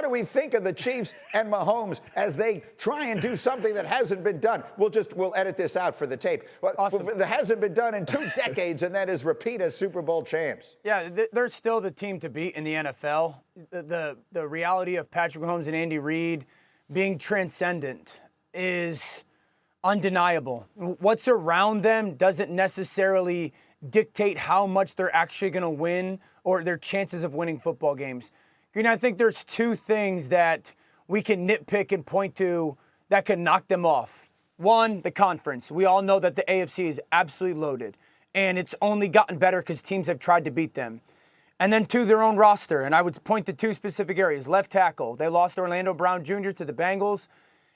do we think of the Chiefs and Mahomes as they try and do something that hasn't been done? We'll edit this out for the tape. Awesome. That hasn't been done in 2 decades, and that is repeat as Super Bowl champs. Yeah, they're still the team to beat in the NFL. The reality of Patrick Mahomes and Andy Reid being transcendent is undeniable. What's around them doesn't necessarily dictate how much they're actually going to win or their chances of winning football games. Green, I think there's 2 things that we can nitpick and point to that can knock them off. One, the conference. We all know that the AFC is absolutely loaded, and it's only gotten better because teams have tried to beat them. And then 2, their own roster, and I would point to 2 specific areas. Left tackle, they lost Orlando Brown Jr. to the Bengals,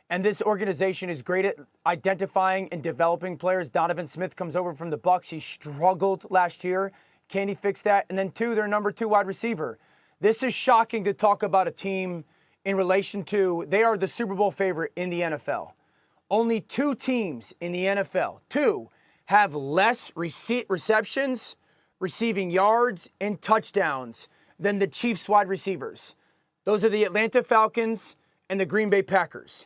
and this organization is great at identifying and developing players. Donovan Smith comes over from the Bucs. He struggled last year. Can he fix that? And then 2, their number 2 wide receiver. This is shocking to talk about a team in relation to they are the Super Bowl favorite in the NFL. Only 2 teams in the NFL, 2, have less receptions, receiving yards, and touchdowns than the Chiefs wide receivers. Those are the Atlanta Falcons and the Green Bay Packers.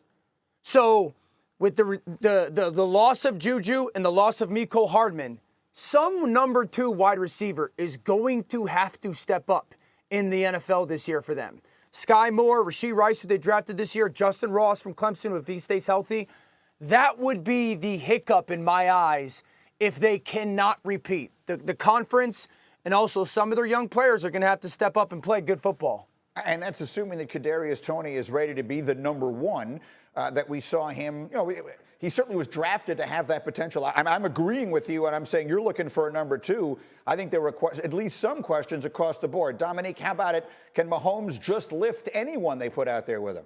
So with the loss of Juju and the loss of Mecole Hardman, some number 2 wide receiver is going to have to step up in the NFL this year for them. Sky Moore, Rashee Rice, who they drafted this year, Justin Ross from Clemson, if he stays healthy. That would be the hiccup in my eyes if they cannot repeat. The conference and also some of their young players are going to have to step up and play good football. And that's assuming that Kadarius Toney is ready to be the number 1 that we saw him. He certainly was drafted to have that potential. I'm agreeing with you, and I'm saying you're looking for a number 2. I think there were at least some questions across the board. Domonique, how about it? Can Mahomes just lift anyone they put out there with him?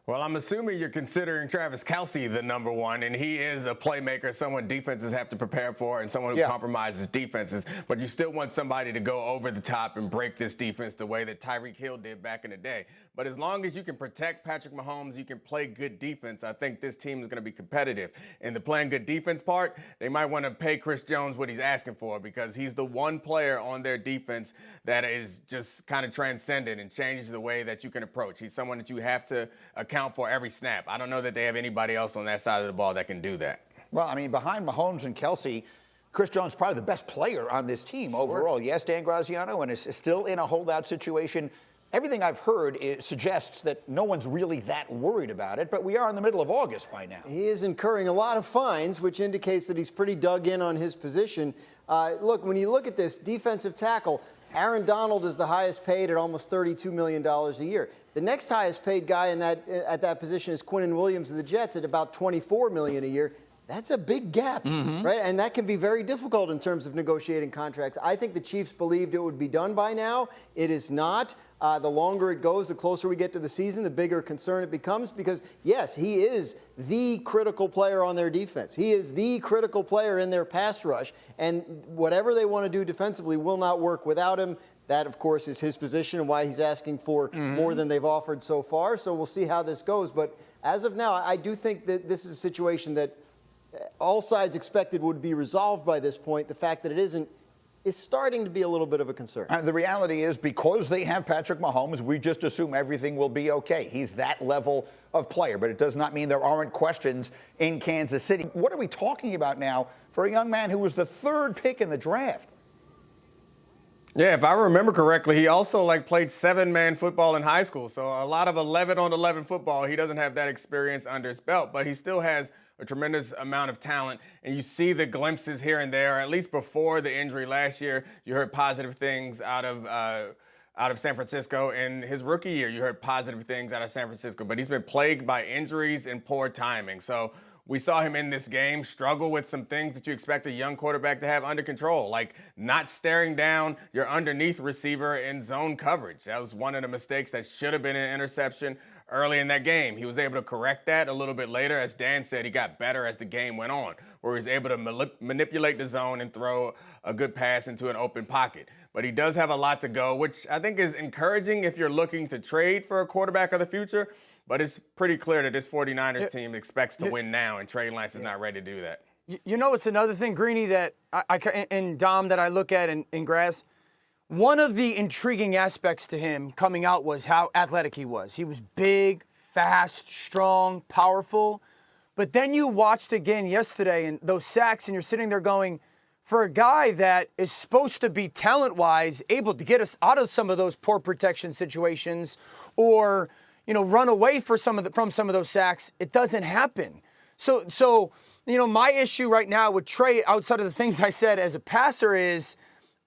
Well, I'm assuming you're considering Travis Kelce the number 1, and he is a playmaker, someone defenses have to prepare for, and someone who compromises defenses. But you still want somebody to go over the top and break this defense the way that Tyreek Hill did back in the day. But as long as you can protect Patrick Mahomes, you can play good defense, I think this team is going to be competitive. In the playing good defense part, they might want to pay Chris Jones what he's asking for because he's the one player on their defense that is just kind of transcendent and changes the way that you can approach. He's someone that you have to account for every snap. I don't know that they have anybody else on that side of the ball that can do that. Well, I mean, behind Mahomes and Kelce, Chris Jones is probably the best player on this team overall. Yes, Dan Graziano, and is still in a holdout situation. Everything I've heard suggests that no one's really that worried about it, but we are in the middle of August by now. He is incurring a lot of fines, which indicates that he's pretty dug in on his position. Look, when you look at this defensive tackle, Aaron Donald is the highest paid at almost $32 million a year. The next highest paid guy at that position is Quinnen Williams of the Jets at about $24 million a year. That's a big gap, right? And that can be very difficult in terms of negotiating contracts. I think the Chiefs believed it would be done by now. It is not. The longer it goes, the closer we get to the season, the bigger concern it becomes because, yes, he is the critical player on their defense. He is the critical player in their pass rush. And whatever they want to do defensively will not work without him. That, of course, is his position and why he's asking for more than they've offered so far. So we'll see how this goes. But as of now, I do think that this is a situation that all sides expected would be resolved by this point. The fact that it isn't is starting to be a little bit of a concern. The reality is because they have Patrick Mahomes, we just assume everything will be okay. He's that level of player, but it does not mean there aren't questions in Kansas City. What are we talking about now for a young man who was the 3rd pick in the draft? Yeah, if I remember correctly, he also played 7-man football in high school. So a lot of 11-on-11 football. He doesn't have that experience under his belt, but he still has a tremendous amount of talent. And you see the glimpses here and there, at least before the injury last year. You heard positive things out of San Francisco. In his rookie year, you heard positive things out of San Francisco. But he's been plagued by injuries and poor timing. So we saw him in this game struggle with some things that you expect a young quarterback to have under control, like not staring down your underneath receiver in zone coverage. That was one of the mistakes that should have been an interception early in that game. He was able to correct that a little bit later. As Dan said, he got better as the game went on, where he was able to manipulate the zone and throw a good pass into an open pocket. But he does have a lot to go, which I think is encouraging if you're looking to trade for a quarterback of the future. But it's pretty clear that this 49ers team expects to win now, and Trey Lance is not ready to do that. You know, it's another thing, Greeny, that and Dom, that I look at in Grass. One of the intriguing aspects to him coming out was how athletic he was. He was big, fast, strong, powerful. But then you watched again yesterday and those sacks, and you're sitting there going, for a guy that is supposed to be talent-wise able to get us out of some of those poor protection situations or, run away from some of those sacks, it doesn't happen. So my issue right now with Trey, outside of the things I said as a passer, is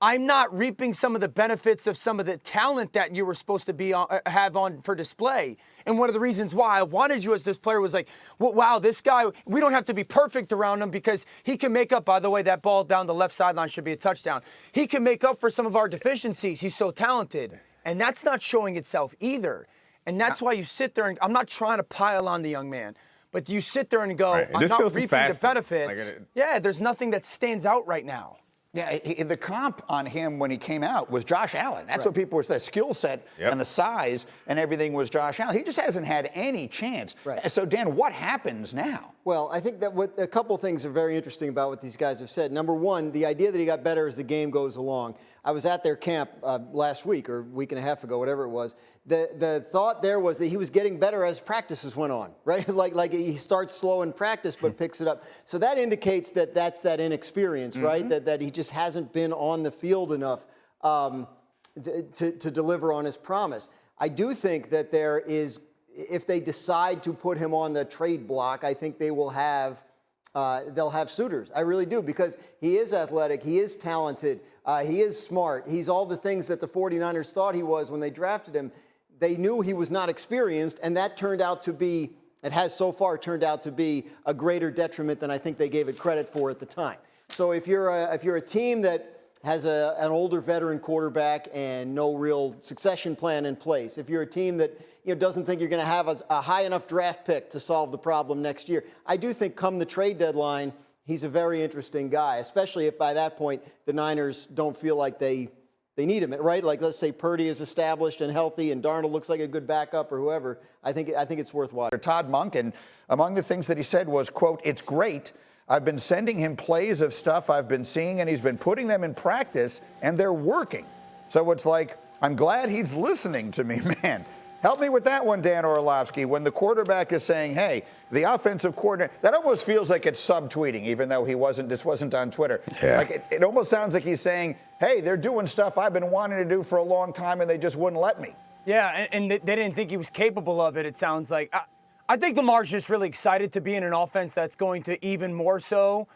I'm not reaping some of the benefits of some of the talent that you were supposed to have on for display. And one of the reasons why I wanted you as this player was like, well, wow, this guy, we don't have to be perfect around him because he can make up, by the way, that ball down the left sideline should be a touchdown. He can make up for some of our deficiencies. He's so talented. And that's not showing itself either. And that's why you sit there and I'm not trying to pile on the young man, but you sit there and go, I'm not reaping the benefits. There's nothing that stands out right now. Yeah, the comp on him when he came out was Josh Allen. That's what people were saying. The skill set and the size and everything was Josh Allen. He just hasn't had any chance. Right. So, Dan, what happens now? Well, I think that a couple things are very interesting about what these guys have said. Number one, the idea that he got better as the game goes along. I was at their camp last week or a week and a half ago, whatever it was. The thought there was that he was getting better as practices went on, right? like he starts slow in practice but picks it up. So that indicates that that's that inexperience, right? That he just hasn't been on the field enough to deliver on his promise. I do think that there is, if they decide to put him on the trade block, I think they will have they'll have suitors. I really do, because he is athletic, he is talented, he is smart. He's all the things that the 49ers thought he was when they drafted him. They knew he was not experienced, and that turned out to be, it has so far turned out to be a greater detriment than I think they gave it credit for at the time. So if you're a team that has an older veteran quarterback and no real succession plan in place, if you're a team that doesn't think you're going to have a high enough draft pick to solve the problem next year, I do think come the trade deadline, he's a very interesting guy, especially if by that point the Niners don't feel like they need him, right? Like, let's say Purdy is established and healthy and Darnold looks like a good backup or whoever. I think it's worthwhile. Todd Monk, and among the things that he said was, quote, "It's great. I've been sending him plays of stuff I've been seeing, and he's been putting them in practice, and they're working." So it's like, I'm glad he's listening to me, man. Help me with that one, Dan Orlovsky. When the quarterback is saying, hey, the offensive coordinator, that almost feels like it's subtweeting, even though this wasn't on Twitter. Yeah. Like it almost sounds like he's saying, hey, they're doing stuff I've been wanting to do for a long time, and they just wouldn't let me. Yeah, and they didn't think he was capable of it sounds like. I think Lamar's just really excited to be in an offense that's going to even more so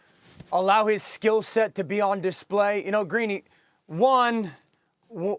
allow his skill set to be on display. Greeny,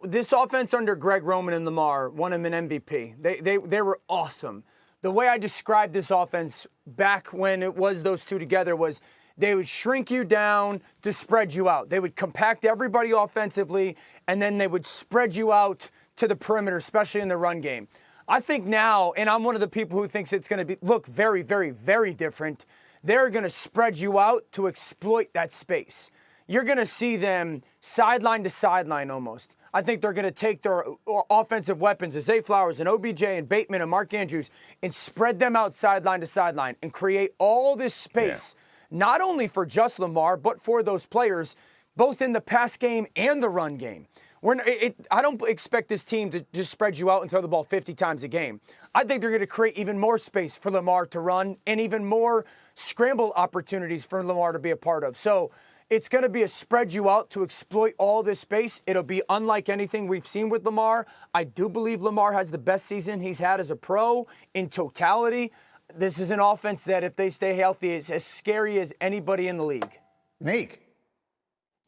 this offense under Greg Roman and Lamar won him an MVP. They were awesome. The way I described this offense back when it was those two together was they would shrink you down to spread you out. They would compact everybody offensively, and then they would spread you out to the perimeter, especially in the run game. I think now, and I'm one of the people who thinks it's going to look very, very, very different, they're going to spread you out to exploit that space. You're going to see them sideline to sideline almost. I think they're going to take their offensive weapons, Zay Flowers and OBJ and Bateman and Mark Andrews, and spread them out sideline to sideline and create all this space, not only for just Lamar, but for those players, both in the pass game and the run game. I don't expect this team to just spread you out and throw the ball 50 times a game. I think they're going to create even more space for Lamar to run and even more scramble opportunities for Lamar to be a part of. So it's going to be a spread you out to exploit all this space. It'll be unlike anything we've seen with Lamar. I do believe Lamar has the best season he's had as a pro in totality. This is an offense that, if they stay healthy, is as scary as anybody in the league. Meek.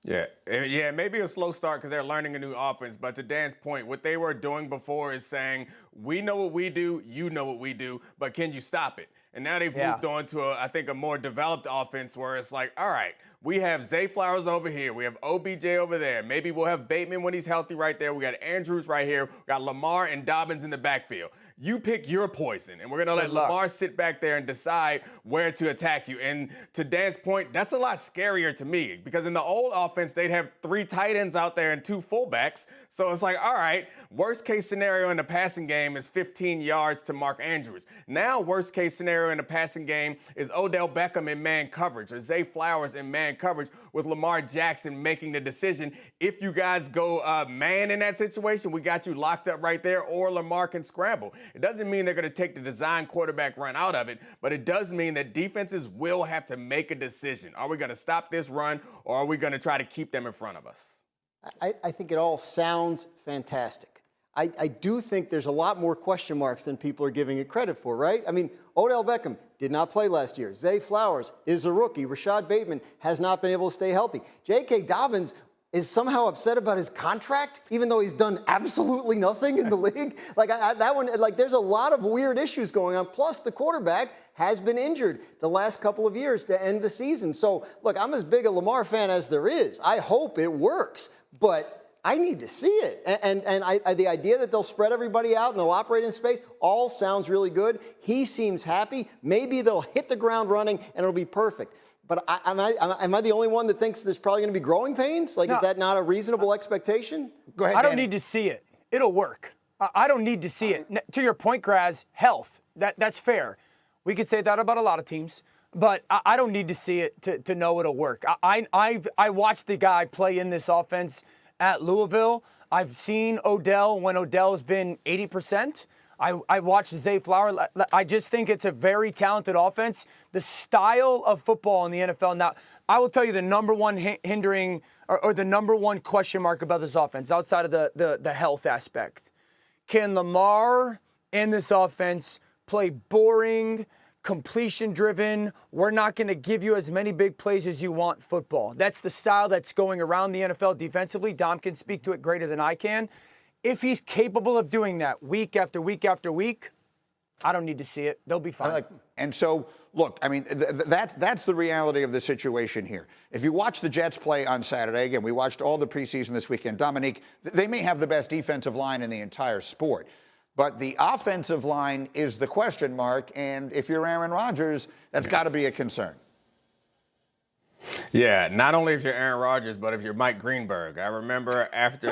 Yeah, maybe a slow start because they're learning a new offense. But to Dan's point, what they were doing before is saying, we know what we do, you know what we do, but can you stop it? And now they've moved on to, I think, a more developed offense where it's like, all right, we have Zay Flowers over here. We have OBJ over there. Maybe we'll have Bateman when he's healthy right there. We got Andrews right here. We got Lamar and Dobbins in the backfield. You pick your poison, and we're going to let Lamar sit back there and decide where to attack you. And to Dan's point, that's a lot scarier to me because in the old offense, they'd have have 3 tight ends out there and 2 fullbacks. So it's like, all right, worst case scenario in the passing game is 15 yards to Mark Andrews. Now, worst case scenario in the passing game is Odell Beckham in man coverage or Zay Flowers in man coverage with Lamar Jackson making the decision. If you guys go man in that situation, we got you locked up right there, or Lamar can scramble. It doesn't mean they're going to take the design quarterback run out of it, but it does mean that defenses will have to make a decision. Are we going to stop this run, or are we going to try to keep them in front of us? I think it all sounds fantastic. I do think there's a lot more question marks than people are giving it credit for, right? I mean, Odell Beckham did not play last year. Zay Flowers is a rookie. Rashad Bateman has not been able to stay healthy. J.K. Dobbins is somehow upset about his contract, even though he's done absolutely nothing in the league. There's a lot of weird issues going on. Plus, the quarterback has been injured the last couple of years to end the season. So, look, I'm as big a Lamar fan as there is. I hope it works, but I need to see it. And the idea that they'll spread everybody out and they'll operate in space all sounds really good. He seems happy. Maybe they'll hit the ground running and it'll be perfect. But am I the only one that thinks there's probably going to be growing pains? Like, no. Is that not a reasonable expectation? Go ahead, I don't Danny. need to see it. It'll work. I don't need to see it. To your point, Graz, health. That's fair. We could say that about a lot of teams. But I don't need to see it to know it'll work. I watched the guy play in this offense at Louisville. I've seen Odell when Odell's been 80%. I watched Zay Flowers. I just think it's a very talented offense. The style of football in the NFL. Now, I will tell you the number one hindering or the number one question mark about this offense outside of the health aspect. Can Lamar and this offense play boring, completion-driven, we're not going to give you as many big plays as you want football? That's the style that's going around the NFL defensively. Dom can speak to it greater than I can. If he's capable of doing that week after week after week, I don't need to see it. They'll be fine. And so, look, I mean, that's the reality of the situation here. If you watch the Jets play on Saturday, again, we watched all the preseason this weekend. Domonique, they may have the best defensive line in the entire sport, but the offensive line is the question mark, and if you're Aaron Rodgers, that's got to be a concern. Yeah, not only if you're Aaron Rodgers, but if you're Mike Greenberg. I remember after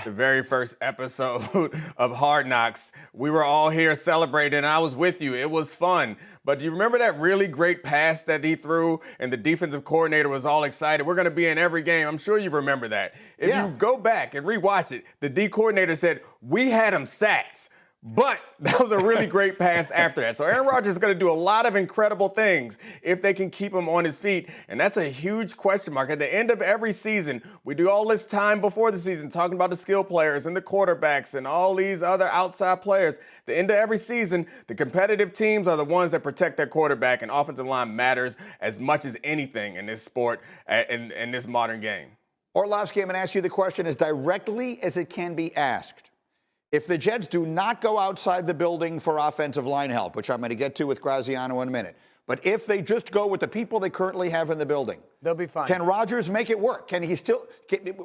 the very first episode of Hard Knocks, we were all here celebrating, and I was with you. It was fun. But do you remember that really great pass that he threw, and the defensive coordinator was all excited? We're going to be in every game. I'm sure you remember that. If you go back and rewatch it, the D coordinator said, we had him sacked. But that was a really great pass after that. So Aaron Rodgers is going to do a lot of incredible things if they can keep him on his feet. And that's a huge question mark. At the end of every season, we do all this time before the season talking about the skill players and the quarterbacks and all these other outside players. At the end of every season, the competitive teams are the ones that protect their quarterback, and offensive line matters as much as anything in this sport, in this modern game. Orlovsky, I'm going to ask you the question as directly as it can be asked. If the Jets do not go outside the building for offensive line help, which I'm going to get to with Graziano in a minute, but if they just go with the people they currently have in the building, they'll be fine. Can Rodgers make it work? Can he still,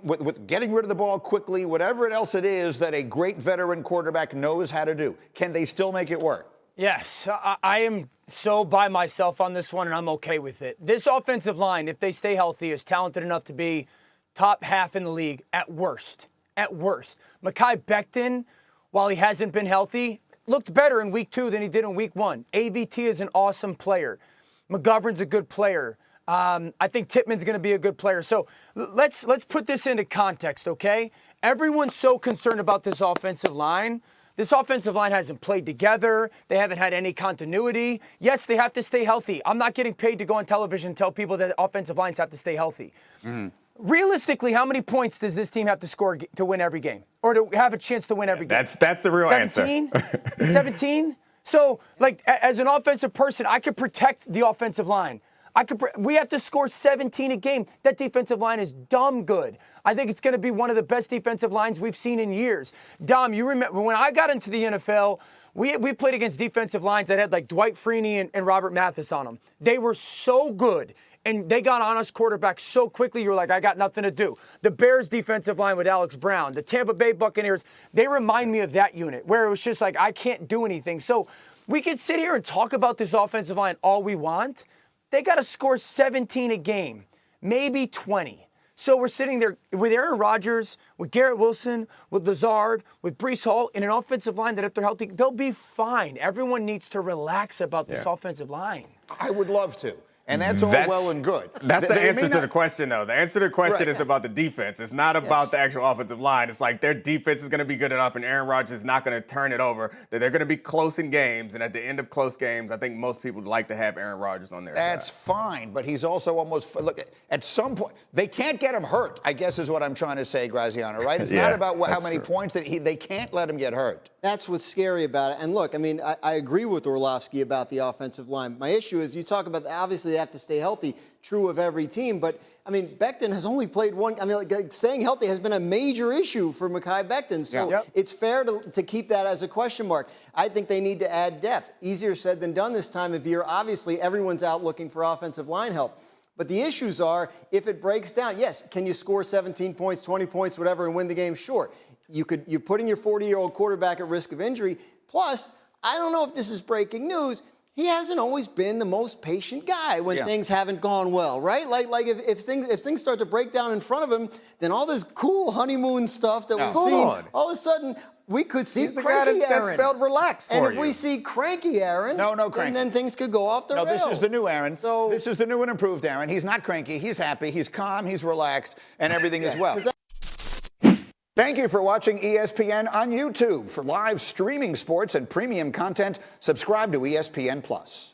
with getting rid of the ball quickly, whatever else it is that a great veteran quarterback knows how to do, can they still make it work? Yes, I am so by myself on this one, and I'm okay with it. This offensive line, if they stay healthy, is talented enough to be top half in the league at worst. At worst. Mekhi Becton, while he hasn't been healthy, looked better in week 2 than he did in week 1. AVT is an awesome player. McGovern's a good player. I think Tippmann's going to be a good player. So let's put this into context, okay? Everyone's so concerned about this offensive line. This offensive line hasn't played together. They haven't had any continuity. Yes, they have to stay healthy. I'm not getting paid to go on television and tell people that offensive lines have to stay healthy. Mm-hmm. Realistically, how many points does this team have to score to win every game or to have a chance to win every game? That's the real 17? answer. 17? So, like, as an offensive person, I could protect the offensive line. We have to score 17 a game. That defensive line is dumb good. I think it's going to be one of the best defensive lines we've seen in years. Dom, you remember when I got into the NFL, we played against defensive lines that had like Dwight Freeney and Robert Mathis on them. They were so good. And they got on us quarterbacks so quickly, you were like, I got nothing to do. The Bears defensive line with Alex Brown, the Tampa Bay Buccaneers, they remind me of that unit where it was just like, I can't do anything. So we could sit here and talk about this offensive line all we want. They got to score 17 a game, maybe 20. So we're sitting there with Aaron Rodgers, with Garrett Wilson, with Lazard, with Breece Hall, in an offensive line that if they're healthy, they'll be fine. Everyone needs to relax about this offensive line. I would love to. And that's all well and good. That's the answer to the question, though. The answer to the question is about the defense. It's not about the actual offensive line. It's like their defense is going to be good enough, and Aaron Rodgers is not going to turn it over. That they're going to be close in games, and at the end of close games, I think most people would like to have Aaron Rodgers on their side. That's fine, but he's also almost look. At some point, they can't get him hurt, I guess is what I'm trying to say, Graziano. Right? It's not about how many points that they can't let him get hurt. That's what's scary about it. And look, I mean, I agree with Orlovsky about the offensive line. My issue is you talk about obviously they have to stay healthy. True of every team, but I mean, Becton has only played one. I mean, like, staying healthy has been a major issue for Mekhi Becton, so it's fair to keep that as a question mark. I think they need to add depth. Easier said than done this time of year. Obviously, everyone's out looking for offensive line help. But the issues are, if it breaks down, yes, can you score 17 points, 20 points, whatever, and win the game? Sure. You're putting your 40-year-old quarterback at risk of injury. Plus, I don't know if this is breaking news, he hasn't always been the most patient guy when things haven't gone well, right? Like if things start to break down in front of him, then all this cool honeymoon stuff that we've seen, all of a sudden we could see He's the cranky guy that Aaron. spelled relax for you. And if we see cranky Aaron, then things could go off the rails. No, this is the new Aaron. So, this is the new and improved Aaron. He's not cranky. He's happy. He's calm. He's relaxed. And everything is well. Thank you for watching ESPN on YouTube. For live streaming sports and premium content, subscribe to ESPN+.